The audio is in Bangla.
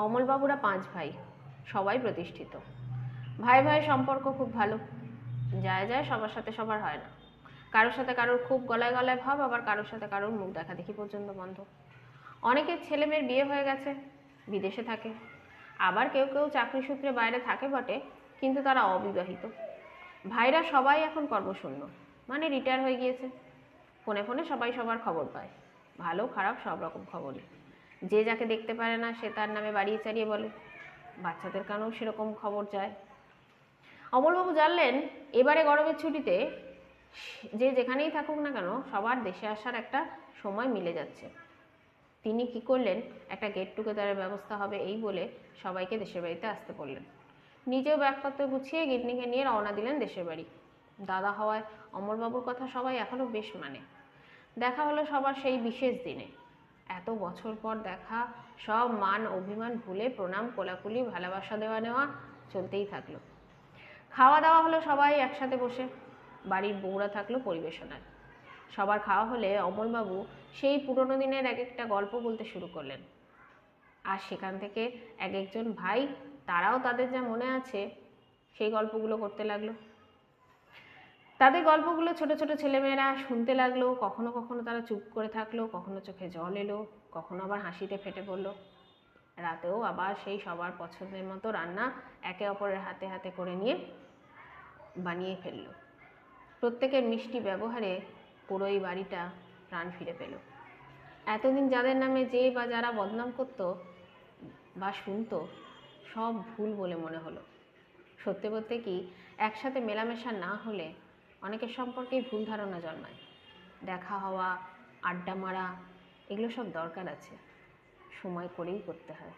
অমলবাবুরা 5 ভাই, সবাই প্রতিষ্ঠিত। ভাই ভাই সম্পর্ক খুব ভালো, যায় যায় সবার সাথে সবার হয় না। কারোর সাথে কারোর খুব গলায় গলায় ভাব, আবার কারোর সাথে কারোর মুখ দেখা দেখি পর্যন্ত বন্ধ। অনেকের ছেলে মেয়ের বিয়ে হয়ে গেছে, বিদেশে থাকে। আবার কেউ কেউ চাকরি সূত্রে বাইরে থাকে বটে, কিন্তু তারা অবিবাহিত। ভাইরা সবাই এখন কর্মশূন্য, মানে রিটায়ার হয়ে গিয়েছে। ফোনে ফোনে সবাই সবার খবর পায়, ভালো খারাপ সব রকম খবরই। যে যাকে দেখতে পারে না সে তার নামে বাড়িয়ে চাড়িয়ে বলে। বাচ্চাদের কানেও সেরকম খবর যায়। অমলবাবু জানলেন এবারে গরমের ছুটিতে যে যেখানেই থাকুক না কেন সবার দেশে আসার একটা সময় মিলে যাচ্ছে। তিনি কি করলেন, একটা গেট টুগেদারের ব্যবস্থা হবে এই বলে সবাইকে দেশের বাড়িতে আসতে বললেন। নিজেও ব্যাগপত্র গুছিয়ে গিন্নিকে নিয়ে রওনা দিলেন দেশের বাড়ি। দাদা হওয়ায় অমলবাবুর কথা সবাই এখনো বেশ মানে। দেখা হলো সবার সেই বিশেষ দিনে। এত বছর পর দেখা, সব মান অভিমান ভুলে প্রণাম কোলাকুলি ভালোবাসা দেওয়া নেওয়া চলতেই থাকলো। খাওয়া দাওয়া হলো সবাই একসাথে বসে, বাড়ির বউরা থাকলো পরিবেশনায়। সবার খাওয়া হলে অমলবাবু সেই পুরনো দিনের এক একটা গল্প বলতে শুরু করলেন। আর সেখান থেকে এক একজন ভাই তারাও তাদের যা মনে আছে সেই গল্পগুলো করতে লাগলো। তাদের গল্পগুলো ছোট ছোট ছেলেমেয়েরা শুনতে লাগলো। কখনো কখনো তারা চুপ করে থাকলো, কখনো চোখে জল এলো, কখনো আবার হাসিতে ফেটে পড়লো। রাতেও আবার সেই সবার পছন্দের মতো রান্না একে অপরের হাতে হাতে করে নিয়ে বানিয়ে ফেললো। প্রত্যেকের মিষ্টি ব্যবহারে পুরো এই বাড়িটা প্রাণ ফিরে পেল। এতদিন যাদের নামে যে বা যারা বদনাম করতো বা শুনতো, সব ভুল বলে মনে হলো। সত্যি বলতে কি, একসাথে মেলামেশা না হলে অনেকের সম্পর্কেই ভুল ধারণা জন্মায়। দেখা হওয়া, আড্ডা মারা, এগুলো সব দরকার আছে, সময় করেই করতে হয়।